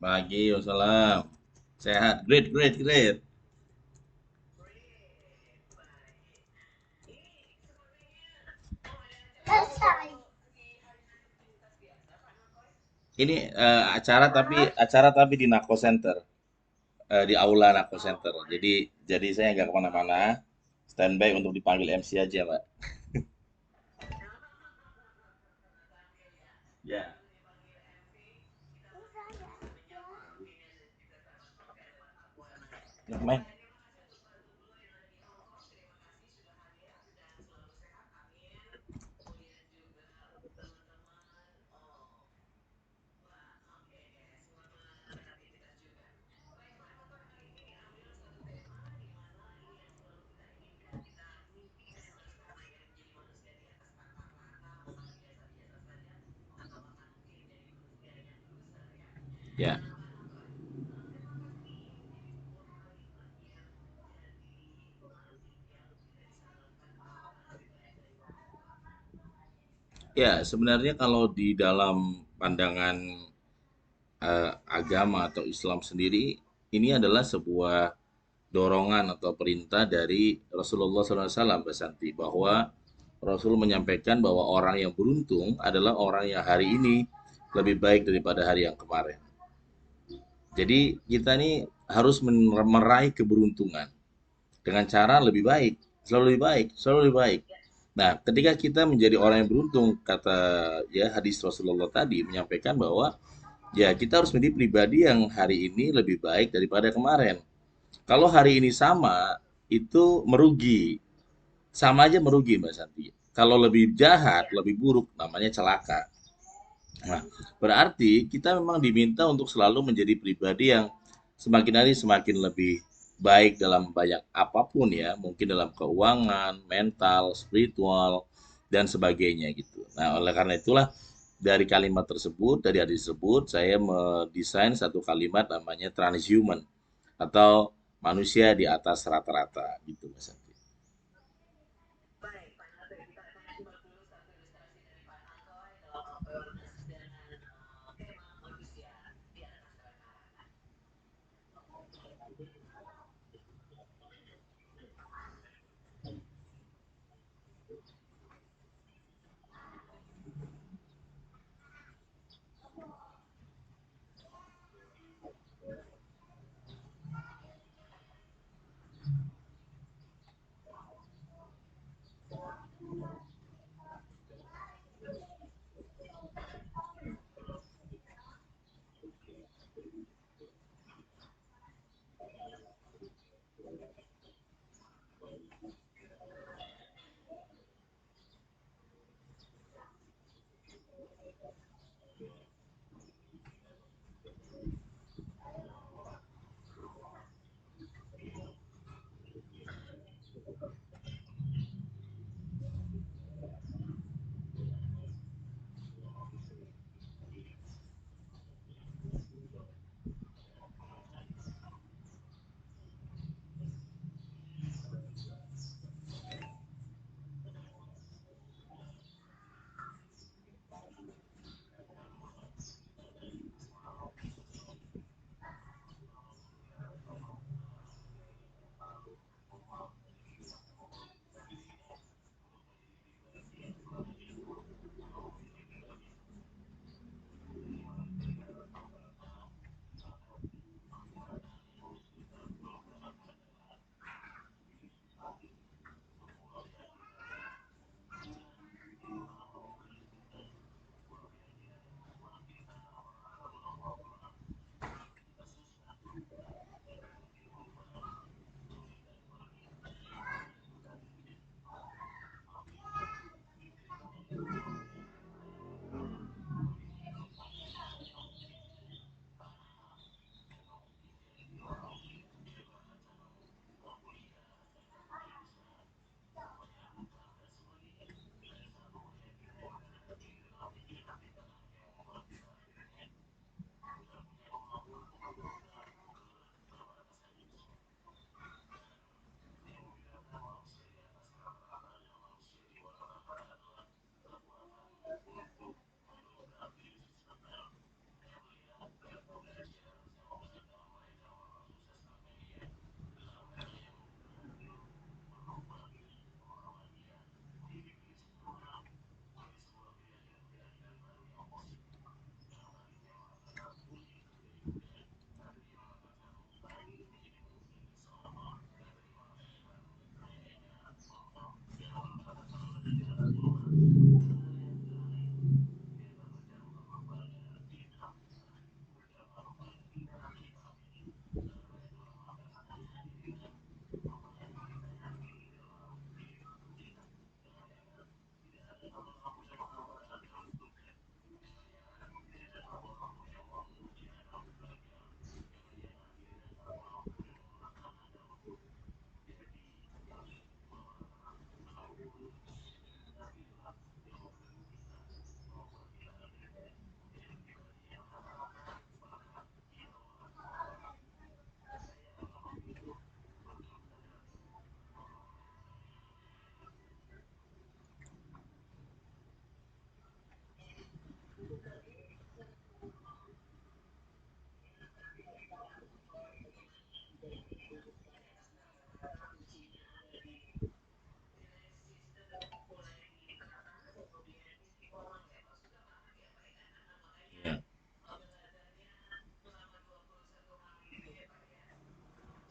Pagi, wassalam. Sehat, great, great, great. Ini acara tapi di Nako Center, di aula Nako Center. Jadi saya nggak kemana-mana, standby untuk dipanggil MC aja, Mbak. Ya, main. Ya, ya sebenarnya kalau di dalam pandangan agama atau Islam sendiri, ini adalah sebuah dorongan atau perintah dari Rasulullah SAW, Mbak Santi, bahwa Rasul menyampaikan bahwa orang yang beruntung adalah orang yang hari ini lebih baik daripada hari yang kemarin. Jadi kita ini harus meraih keberuntungan dengan cara lebih baik, selalu lebih baik, selalu lebih baik. Nah, ketika kita menjadi orang yang beruntung, kata ya hadis Rasulullah tadi menyampaikan bahwa ya kita harus menjadi pribadi yang hari ini lebih baik daripada kemarin. Kalau hari ini sama, itu merugi. Sama aja merugi, Mbak Santi. Kalau lebih jahat, lebih buruk, namanya celaka. Nah, berarti kita memang diminta untuk selalu menjadi pribadi yang semakin hari semakin lebih baik dalam banyak apapun ya, mungkin dalam keuangan, mental, spiritual, dan sebagainya gitu. Nah, oleh karena itulah dari kalimat tersebut, dari hadis tersebut, saya mendesain satu kalimat namanya transhuman atau manusia di atas rata-rata gitu Mas Santi.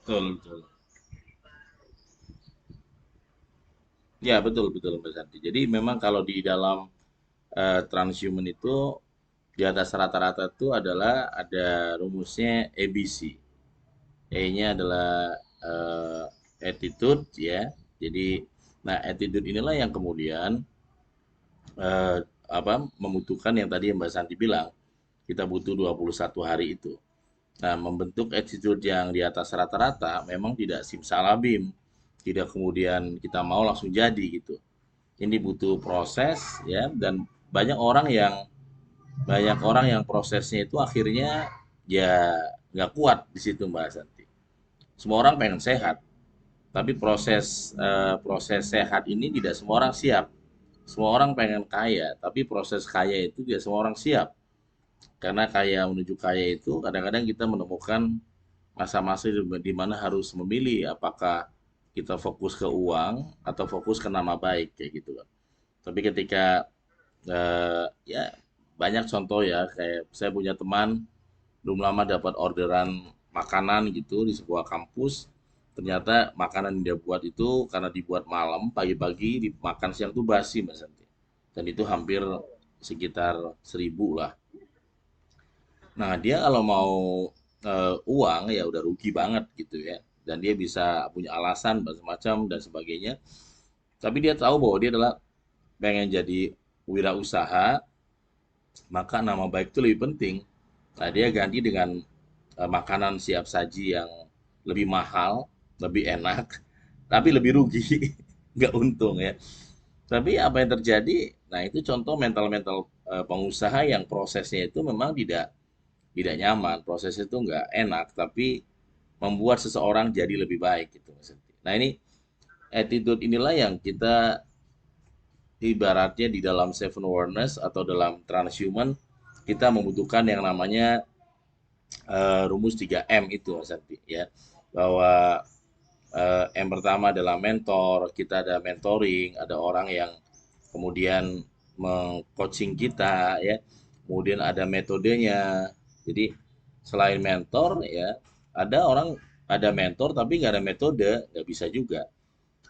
betul, betul. Ya, betul, betul, Mbak Santi. Jadi memang kalau di dalam transhuman itu di atas rata-rata itu adalah ada rumusnya ABC. E-nya adalah attitude ya. Jadi, nah attitude inilah yang kemudian eh, apa membutuhkan yang tadi Mbak Santi bilang, kita butuh 21 hari itu. Nah, membentuk attitude yang di atas rata-rata memang tidak simsalabim, tidak kemudian kita mau langsung jadi gitu. Ini butuh proses ya, dan banyak orang yang prosesnya itu akhirnya ya nggak kuat di situ Mbak Santi. Semua orang pengen sehat, tapi proses sehat ini tidak semua orang siap. Semua orang pengen kaya, tapi proses kaya itu tidak semua orang siap. Karena kaya menuju kaya itu kadang-kadang kita menemukan masa-masa di mana harus memilih apakah kita fokus ke uang atau fokus ke nama baik kayak gitu kan. Tapi ketika ya banyak contoh ya, kayak saya punya teman belum lama dapat orderan makanan gitu di sebuah kampus. Ternyata makanan yang dia buat itu karena dibuat malam, pagi-pagi dimakan siang tuh basi Mas Santi. Dan itu hampir sekitar 1.000 lah. Nah, dia kalau mau uang ya udah rugi banget gitu ya. Dan dia bisa punya alasan macam-macam dan sebagainya. Tapi dia tahu bahwa dia adalah pengen jadi wirausaha, maka nama baik itu lebih penting. Nah, dia ganti dengan makanan siap saji yang lebih mahal, lebih enak, tapi lebih rugi, nggak untung ya. Tapi apa yang terjadi? Nah, itu contoh mental-mental pengusaha yang prosesnya itu memang tidak nyaman, prosesnya itu nggak enak, tapi membuat seseorang jadi lebih baik gitu. Nah, ini attitude inilah yang kita ibaratnya di dalam seven awareness atau dalam transhuman kita membutuhkan yang namanya rumus 3M itu Mas Santi ya. Bahwa M pertama adalah mentor, kita ada mentoring, ada orang yang kemudian meng-coaching kita ya. Kemudian ada metodenya. Jadi selain mentor ya, ada orang ada mentor tapi nggak ada metode, nggak bisa juga.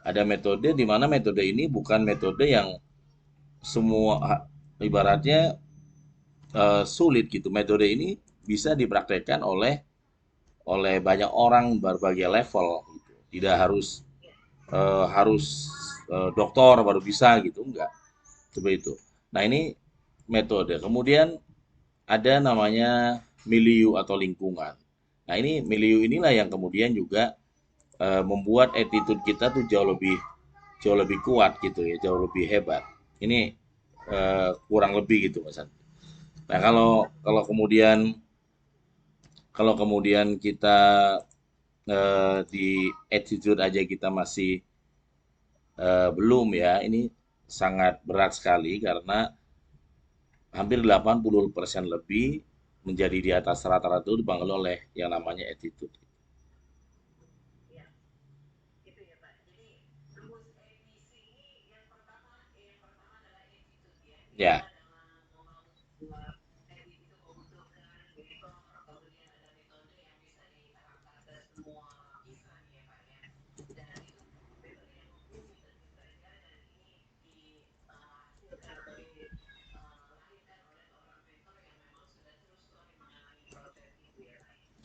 Ada metode di mana metode ini bukan metode yang semua ibaratnya sulit gitu. Metode ini bisa dipraktekkan oleh oleh banyak orang berbagai level gitu. Tidak harus harus dokter baru bisa gitu, enggak. Seperti itu. Nah, ini metode. Kemudian ada namanya milieu atau lingkungan. Nah, ini milieu inilah yang kemudian juga membuat attitude kita tuh jauh lebih kuat gitu ya, jauh lebih hebat. Ini kurang lebih gitu Mas. Nah, kalau kemudian kita di attitude aja kita masih belum ya, ini sangat berat sekali karena hampir 80% lebih menjadi di atas rata-rata itu dibangun oleh yang namanya attitude. Ya,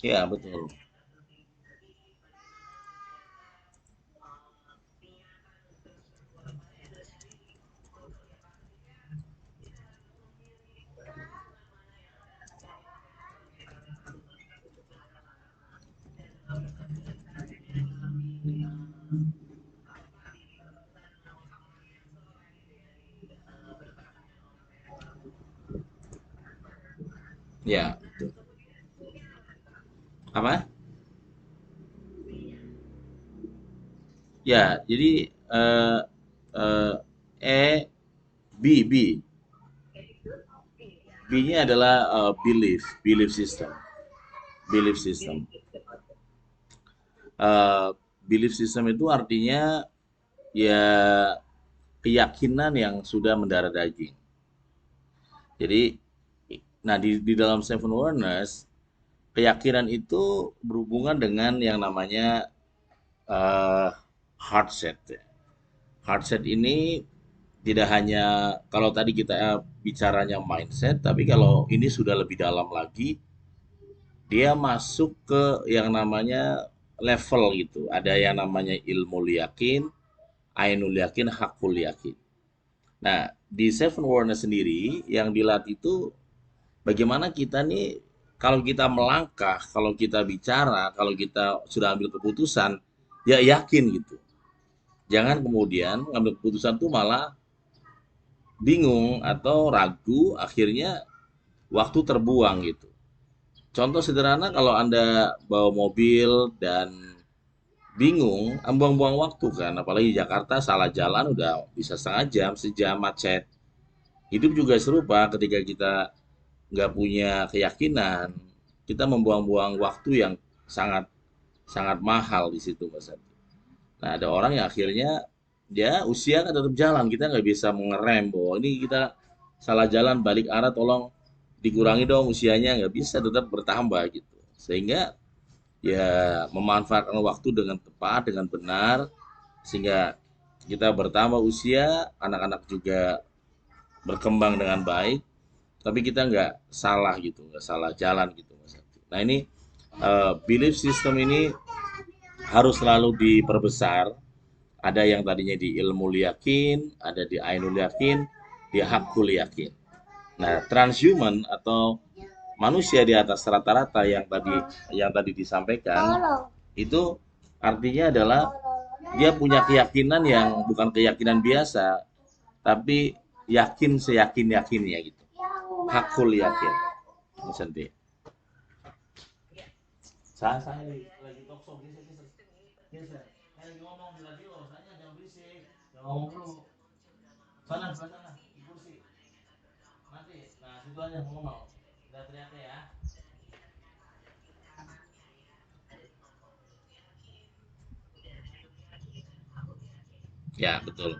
ya betul. Ya, apa? Ya, jadi eh, E B B B-nya adalah belief system, belief system. Eh, Belief system itu artinya ya keyakinan yang sudah mendarah daging. Jadi, nah di dalam seven awareness keyakinan itu berhubungan dengan yang namanya eh, heart set. Ya. Heart set ini tidak hanya kalau tadi kita bicaranya mindset, tapi kalau ini sudah lebih dalam lagi, dia masuk ke yang namanya level gitu. Ada yang namanya ilmu yakin, ainul yakin, hakul yakin. Nah, di Seven Awareness sendiri yang dilatih itu bagaimana kita nih kalau kita melangkah, kalau kita bicara, kalau kita sudah ambil keputusan, ya yakin gitu. Jangan kemudian ngambil keputusan tuh malah bingung atau ragu, akhirnya waktu terbuang gitu. Contoh sederhana kalau Anda bawa mobil dan bingung, buang-buang waktu kan, apalagi Jakarta salah jalan udah bisa setengah jam, sejam macet. Hidup juga serupa ketika kita nggak punya keyakinan, kita membuang-buang waktu yang sangat sangat mahal di situ Mas Adi. Nah, ada orang yang akhirnya dia usia kan tetap jalan, kita nggak bisa mengerem bahwa ini kita salah jalan balik arah tolong dikurangi dong usianya, nggak bisa, tetap bertambah gitu. Sehingga ya memanfaatkan waktu dengan tepat, dengan benar, sehingga kita bertambah usia, anak-anak juga berkembang dengan baik, tapi kita nggak salah gitu, nggak salah jalan gitu Mas Adi. Nah ini belief system ini harus selalu diperbesar. Ada yang tadinya di ilmu yakin, ada di ainul yakin, di hakul yakin. Nah, transhuman atau manusia di atas rata-rata yang tadi disampaikan itu artinya adalah dia punya keyakinan yang bukan keyakinan biasa, tapi yakin seyakin yakinnya gitu. Hakul yakin. Nanti. Saya lagi talk show geser geser geser. Saya lagi ngomong di radio, saya jangan berisik. Jangan ngomong dulu. Sana sebelah sana, di kursi. Nanti, nah situ aja ngomong. Udah teriak ya. Ya, betul.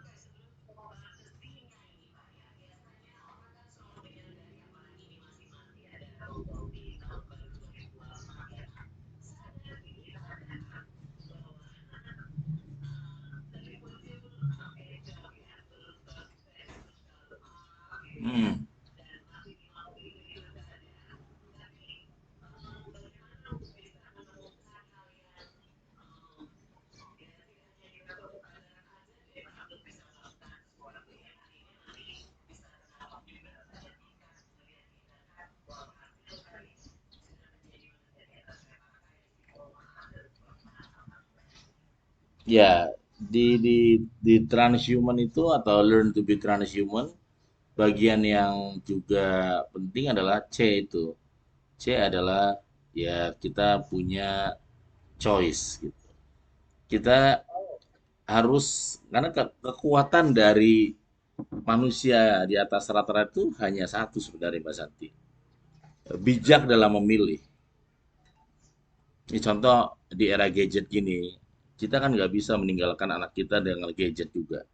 Hmm. Ya, di transhuman itu atau learn to be transhuman, bagian yang juga penting adalah C itu. C adalah ya kita punya choice gitu. Kita harus karena kekuatan dari manusia di atas rata-rata itu hanya satu sebenarnya Mbak Santi. Bijak dalam memilih. Ini contoh di era gadget gini, kita kan nggak bisa meninggalkan anak kita dengan gadget juga.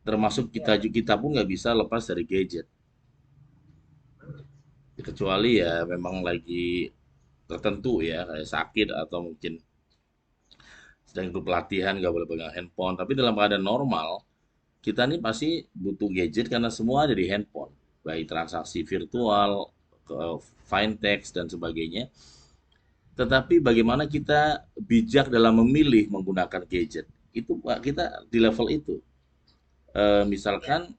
Termasuk kita pun nggak bisa lepas dari gadget. Kecuali ya memang lagi tertentu ya, kayak sakit atau mungkin sedang ikut pelatihan nggak boleh pegang handphone. Tapi dalam keadaan normal, kita nih pasti butuh gadget karena semua ada di handphone. Baik transaksi virtual, ke fintech dan sebagainya. Tetapi bagaimana kita bijak dalam memilih menggunakan gadget. Itu Pak, kita di level itu. Misalkan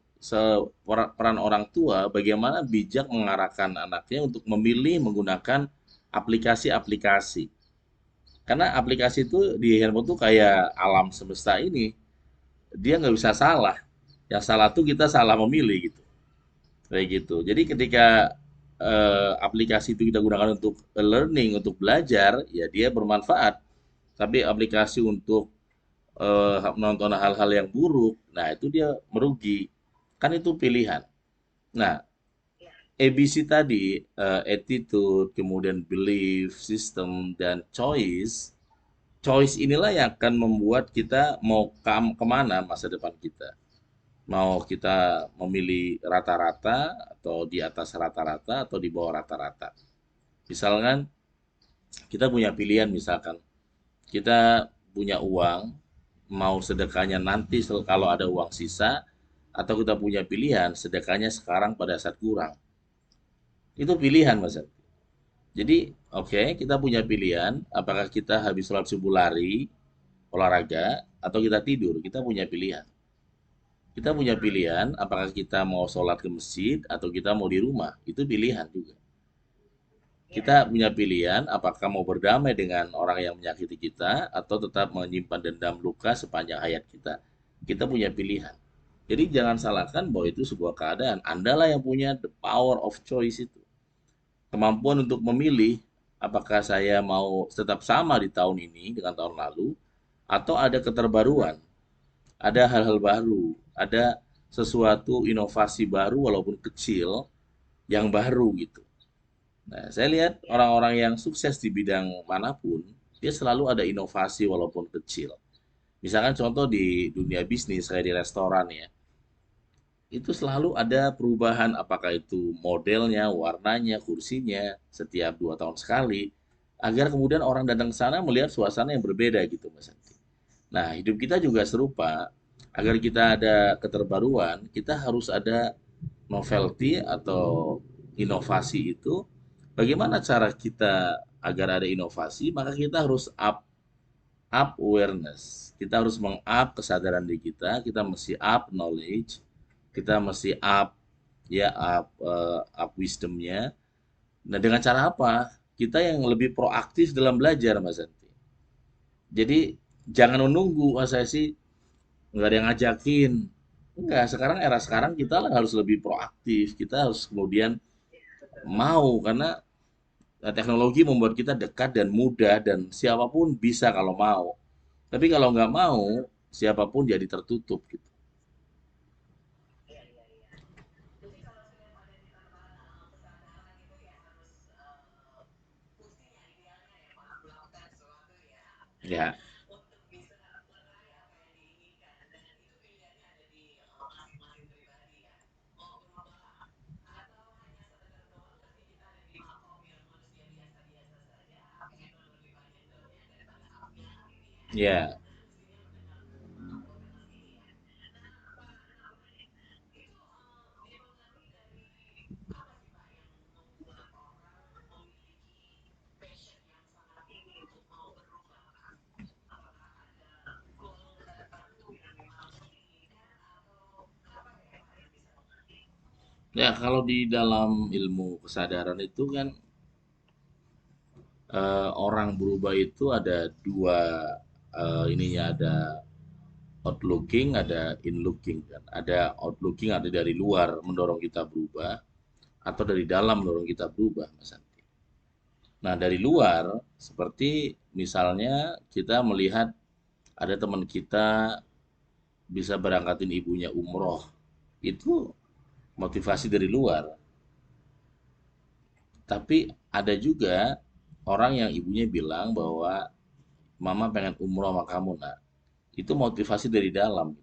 peran orang tua bagaimana bijak mengarahkan anaknya untuk memilih menggunakan aplikasi-aplikasi. Karena aplikasi itu di handphone tuh kayak alam semesta ini, dia nggak bisa salah. Yang salah tuh kita salah memilih gitu. Kayak gitu. Jadi ketika aplikasi itu kita gunakan untuk learning, untuk belajar, ya dia bermanfaat. Tapi aplikasi untuk menonton hal-hal yang buruk, nah itu dia merugi. Kan itu pilihan. Nah, ABC tadi, attitude, kemudian belief, system, dan choice. Choice inilah yang akan membuat kita mau kemana masa depan kita. Mau kita memilih rata-rata, atau di atas rata-rata, atau di bawah rata-rata. Misalkan, Kita punya pilihan misalkan, kita punya uang, mau sedekahnya nanti kalau ada uang sisa, atau kita punya pilihan sedekahnya sekarang pada saat kurang. Itu pilihan, Mas. Jadi, oke, kita punya pilihan, apakah kita habis sholat subuh lari, olahraga, atau kita tidur. Kita punya pilihan. Kita punya pilihan, apakah kita mau sholat ke masjid, atau kita mau di rumah. Itu pilihan juga. Kita punya pilihan, apakah mau berdamai dengan orang yang menyakiti kita, atau tetap menyimpan dendam luka sepanjang hayat kita. Kita punya pilihan. Jadi jangan salahkan bahwa itu sebuah keadaan. Andalah yang punya the power of choice itu. Kemampuan untuk memilih apakah saya mau tetap sama di tahun ini dengan tahun lalu, atau ada keterbaruan, ada hal-hal baru, ada sesuatu inovasi baru walaupun kecil yang baru gitu. Nah, saya lihat orang-orang yang sukses di bidang manapun, dia selalu ada inovasi walaupun kecil. Misalkan contoh di dunia bisnis, kayak di restoran ya, itu selalu ada perubahan, apakah itu modelnya, warnanya, kursinya, setiap 2 tahun sekali, agar kemudian orang datang ke sana melihat suasana yang berbeda gitu, Mas Santi. Nah, hidup kita juga serupa. Agar kita ada keterbaruan, kita harus ada novelty atau inovasi itu. Bagaimana cara kita agar ada inovasi? Maka kita harus up awareness. Kita harus meng-up kesadaran diri kita. Kita mesti up knowledge. Kita mesti up wisdomnya. Nah, dengan cara apa? Kita yang lebih proaktif dalam belajar, Mas Santi. Jadi jangan menunggu, saya sih nggak ada yang ngajakin. Enggak, sekarang era sekarang kita harus lebih proaktif. Kita harus kemudian mau, karena teknologi membuat kita dekat dan mudah dan siapapun bisa kalau mau. Tapi kalau nggak mau, siapapun jadi tertutup gitu. Ya, ya, ya. Kalau di dalam ilmu kesadaran itu kan orang berubah itu ada dua, ininya ada outlooking, ada inlooking kan. Ada outlooking, ada dari luar mendorong kita berubah, atau dari dalam mendorong kita berubah, Mas Santi. Nah, dari luar, seperti misalnya kita melihat ada teman kita bisa berangkatin ibunya umroh, itu motivasi dari luar. Tapi ada juga orang yang ibunya bilang bahwa mama pengen umroh sama kamu, nak. Itu motivasi dari dalam.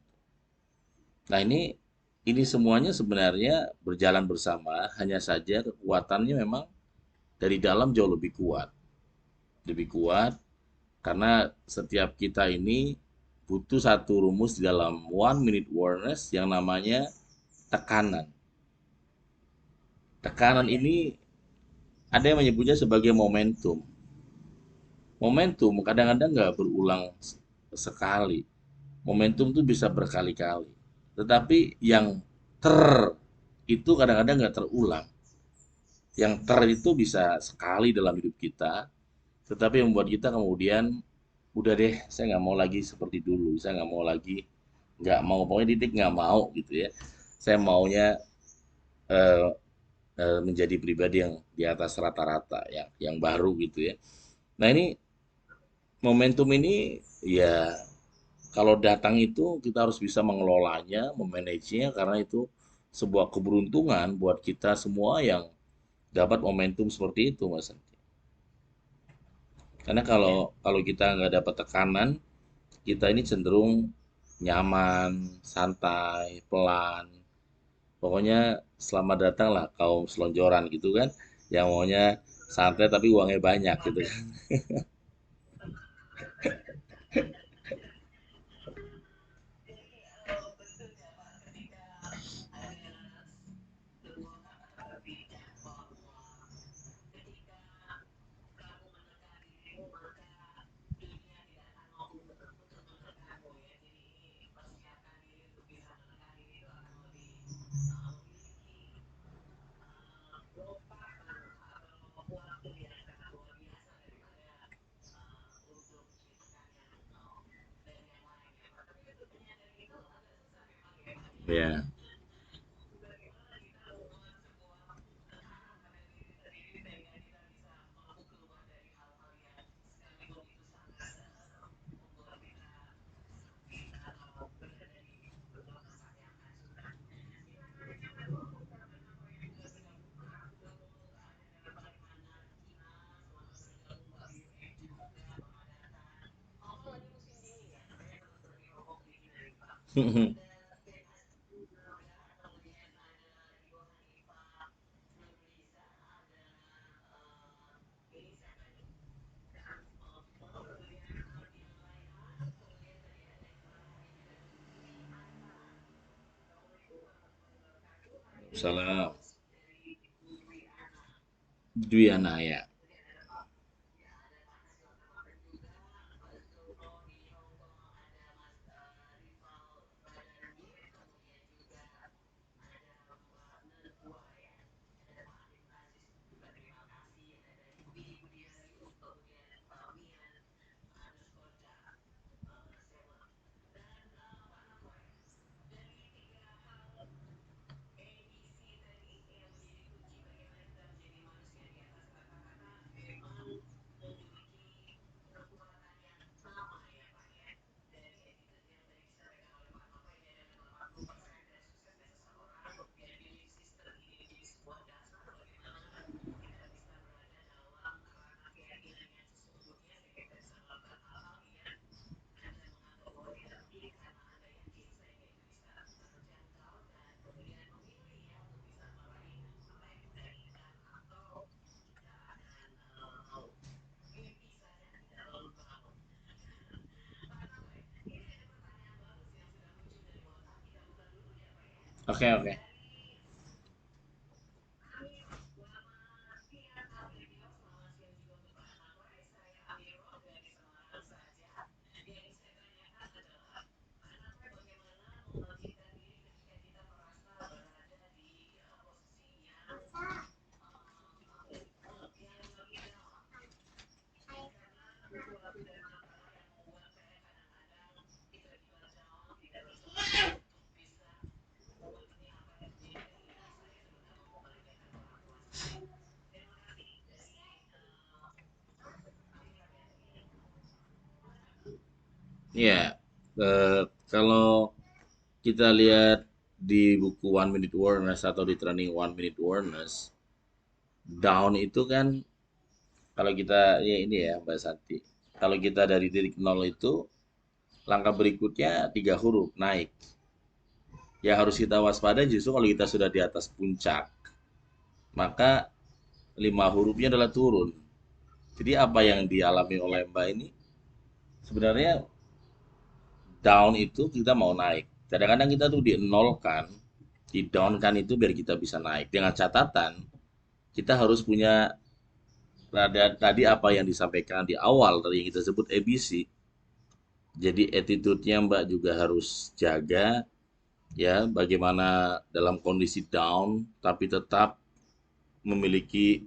Nah, ini semuanya sebenarnya berjalan bersama, hanya saja kekuatannya memang dari dalam jauh lebih kuat. Lebih kuat karena setiap kita ini butuh satu rumus di dalam one minute awareness yang namanya tekanan. Tekanan ini ada yang menyebutnya sebagai momentum. Momentum kadang-kadang nggak berulang sekali. Momentum itu bisa berkali-kali. Tetapi yang ter itu kadang-kadang nggak terulang. Yang ter itu bisa sekali dalam hidup kita, tetapi yang membuat kita kemudian udah deh, saya nggak mau lagi seperti dulu, saya nggak mau lagi, nggak mau, pokoknya titik nggak mau gitu ya. Saya maunya eh, menjadi pribadi yang di atas rata-rata, yang baru gitu ya. Nah, ini momentum ini ya, kalau datang itu kita harus bisa mengelolanya, memanagenya, karena itu sebuah keberuntungan buat kita semua yang dapat momentum seperti itu, Mas. Karena kalau kalau kita nggak dapat tekanan, kita ini cenderung nyaman, santai, pelan. Pokoknya selamat datang lah kaum selonjoran gitu kan. Yang maunya santai tapi uangnya banyak gitu kan. Ya, salah Dwiana ya. Oke, oke. Ya, kalau kita lihat di buku One Minute Awareness atau di training One Minute Awareness, down itu kan kalau kita ya ini ya Mbak Santi, kalau kita dari titik nol itu langkah berikutnya 3 huruf naik. Ya harus kita waspada justru kalau kita sudah di atas puncak, maka 5 hurufnya adalah turun. Jadi apa yang dialami oleh Mbak ini sebenarnya down itu kita mau naik. Kadang-kadang kita tuh di nol kan, di down kan itu biar kita bisa naik. Dengan catatan kita harus punya tadi apa yang disampaikan di awal tadi yang kita sebut ABC. Jadi attitude-nya Mbak juga harus jaga ya bagaimana dalam kondisi down tapi tetap memiliki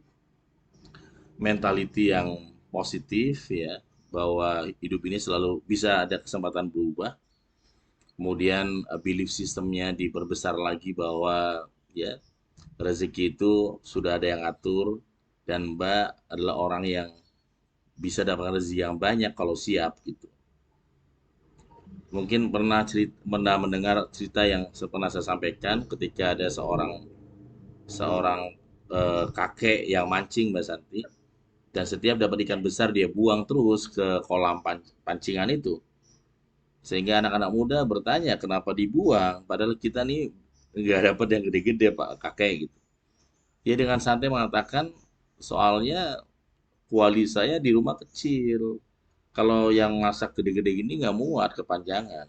mentality yang positif ya bahwa hidup ini selalu bisa ada kesempatan berubah. Kemudian belief sistemnya diperbesar lagi bahwa ya rezeki itu sudah ada yang atur dan Mbak adalah orang yang bisa dapat rezeki yang banyak kalau siap gitu. Mungkin pernah mendengar cerita yang pernah saya sampaikan ketika ada seorang seorang kakek yang mancing Mbak Santi dan setiap dapat ikan besar dia buang terus ke kolam pancingan itu sehingga anak-anak muda bertanya kenapa dibuang padahal kita nih nggak dapat yang gede-gede Pak kakek gitu. Dia dengan santai mengatakan soalnya kuali saya di rumah kecil. Kalau yang masak gede-gede gini nggak muat kepanjangan.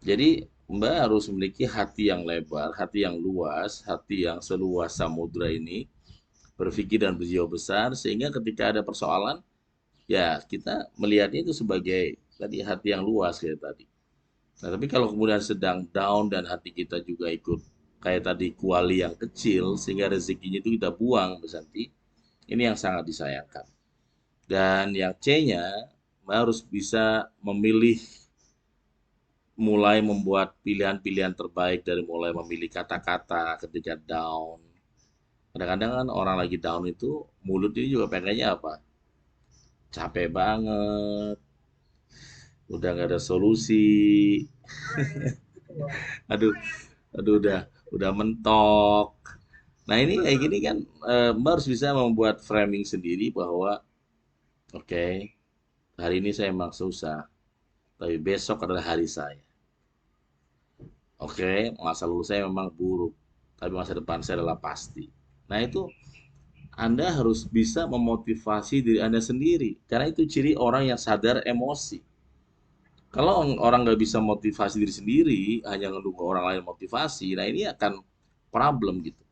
Jadi Mbak harus memiliki hati yang lebar, hati yang luas, hati yang seluas samudra ini, berpikir dan berjiwa besar, sehingga ketika ada persoalan, ya kita melihatnya itu sebagai tadi hati yang luas kayak tadi. Nah, tapi kalau kemudian sedang down dan hati kita juga ikut kayak tadi kuali yang kecil, sehingga rezekinya itu kita buang, Mbak Santi, ini yang sangat disayangkan. Dan yang C-nya, Mbak harus bisa memilih, mulai membuat pilihan-pilihan terbaik dari mulai memilih kata-kata ketika down. Kadang-kadang kan orang lagi down itu mulut ini juga pengennya apa? Capek banget, udah nggak ada solusi, aduh, aduh udah mentok. Nah ini kayak gini kan Mbak harus bisa membuat framing sendiri bahwa oke, hari ini saya emang susah, tapi besok adalah hari saya. Oke, masa lalu saya memang buruk, tapi masa depan saya adalah pasti. Nah itu Anda harus bisa memotivasi diri Anda sendiri, karena itu ciri orang yang sadar emosi. Kalau orang nggak bisa motivasi diri sendiri, hanya ngedukung orang lain motivasi, nah ini akan problem gitu.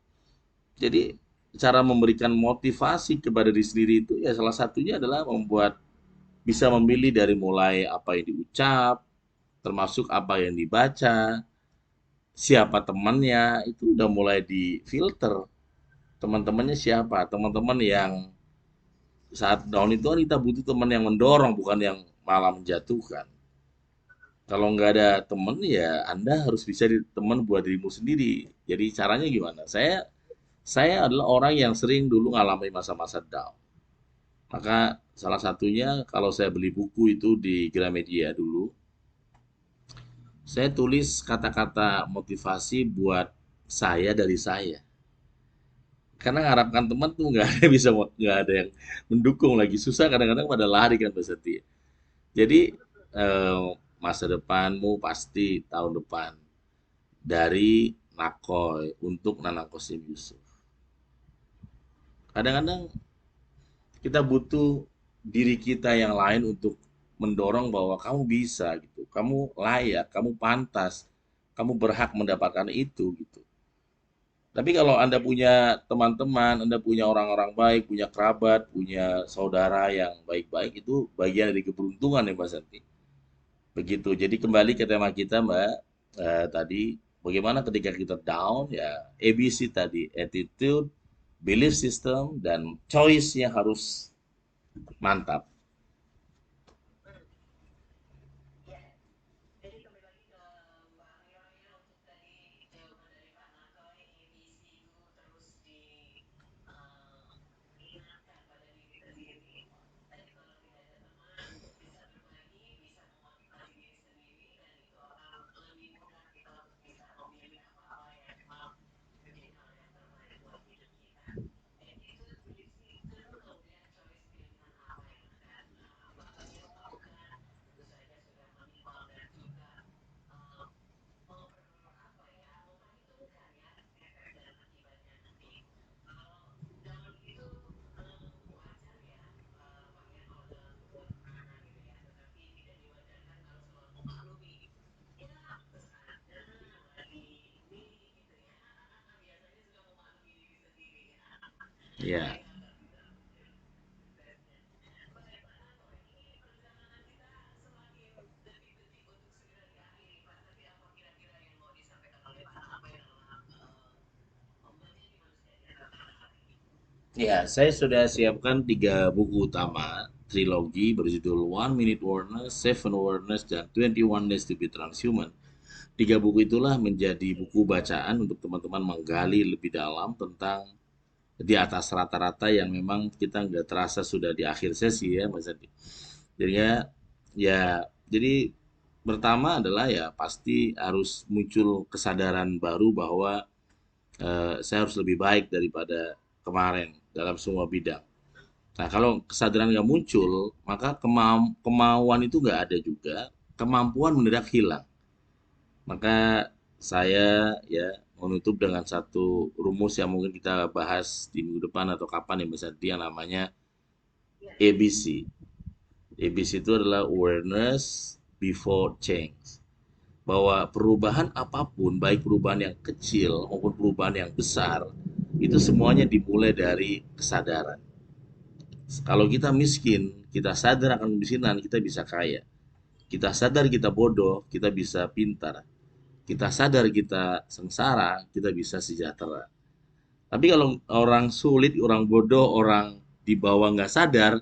Jadi cara memberikan motivasi kepada diri sendiri itu ya salah satunya adalah membuat bisa memilih dari mulai apa yang diucap, termasuk apa yang dibaca, siapa temannya, itu udah mulai difilter. Teman-temannya siapa? Teman-teman yang saat down itu kan kita butuh teman yang mendorong, bukan yang malah menjatuhkan. Kalau nggak ada teman ya Anda harus bisa di teman buat dirimu sendiri. Jadi caranya gimana? Saya adalah orang yang sering dulu ngalami masa-masa down. Maka salah satunya kalau saya beli buku itu di Gramedia dulu, saya tulis kata-kata motivasi buat saya dari saya. Karena mengharapkan teman tuh nggak ada bisa, nggak ada yang mendukung, lagi susah kadang-kadang pada lari kan Mbak Setia. Jadi eh, masa depanmu pasti tahun depan, dari Nakoy untuk Nanang Kosim Yusuf. Kadang-kadang kita butuh diri kita yang lain untuk mendorong bahwa kamu bisa gitu, kamu layak, kamu pantas, kamu berhak mendapatkan itu gitu. Tapi kalau Anda punya teman-teman, Anda punya orang-orang baik, punya kerabat, punya saudara yang baik-baik, itu bagian dari keberuntungan ya Mbak Santi. Begitu. Jadi kembali ke tema kita Mbak, tadi bagaimana ketika kita down ya, ABC tadi, attitude, belief system, dan choice-nya harus mantap. Ya. Ya, saya sudah siapkan 3 buku utama, trilogi berjudul One Minute Awareness, Seven Awareness, dan 21 Days to be Transhuman. 3 buku itulah menjadi buku bacaan untuk teman-teman menggali lebih dalam tentang di atas rata-rata yang memang kita nggak terasa sudah di akhir sesi ya Mas Adi. Jadi ya, ya, jadi pertama adalah ya pasti harus muncul kesadaran baru bahwa saya harus lebih baik daripada kemarin dalam semua bidang. Nah, kalau kesadaran nggak muncul, maka kemauan itu nggak ada juga, kemampuan mendadak hilang. Maka saya ya menutup dengan satu rumus yang mungkin kita bahas di minggu depan atau kapan ya Mbak Santi, yang namanya ABC. ABC itu adalah awareness before change. Bahwa perubahan apapun, baik perubahan yang kecil maupun perubahan yang besar, itu semuanya dimulai dari kesadaran. Kalau kita miskin, kita sadar akan kemiskinan, kita bisa kaya. Kita sadar kita bodoh, kita bisa pintar. Kita sadar kita sengsara, kita bisa sejahtera. Tapi kalau orang sulit, orang bodoh, orang di bawah nggak sadar,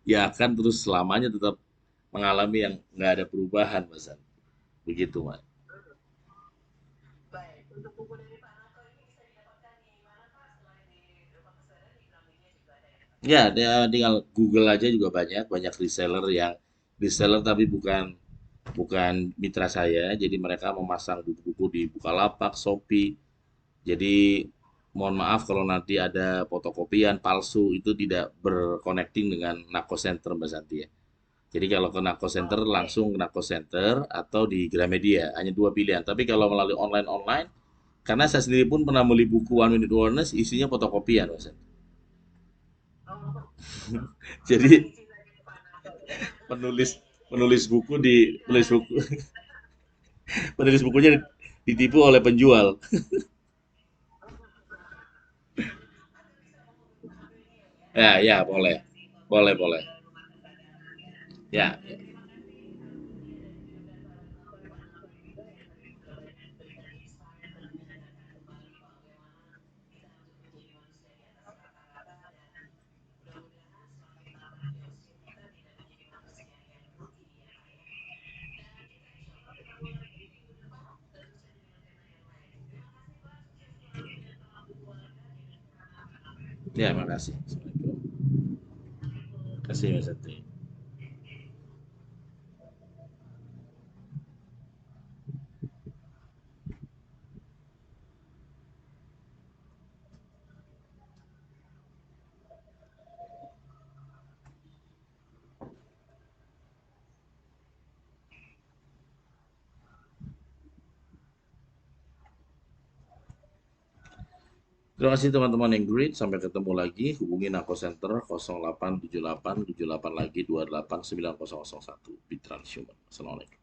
ya akan terus selamanya tetap mengalami yang nggak ada perubahan, Mas. Begitu, Mas. Ya, dia tinggal Google aja juga banyak, banyak reseller yang reseller tapi bukan bukan mitra saya. Jadi mereka memasang buku-buku di Bukalapak, Shopee. Jadi mohon maaf kalau nanti ada fotokopian palsu itu tidak berconnecting dengan Nako Center Mbak Santi ya. Jadi kalau ke Nako Center langsung ke Nako Center atau di Gramedia, hanya dua pilihan. Tapi kalau melalui online, karena saya sendiri pun pernah beli buku One Minute Awareness, isinya fotokopian Mbak Santi. Jadi penulis penulis buku di penulis buku penulis bukunya ditipu oleh penjual. Ya, ya boleh, boleh, boleh. Ya, ya, makasih. Terima kasih Mas Santi. Terima kasih teman-teman yang great. Sampai ketemu lagi. Hubungi Nako Center 087878 lagi 289001 Bitran Human. Assalamualaikum.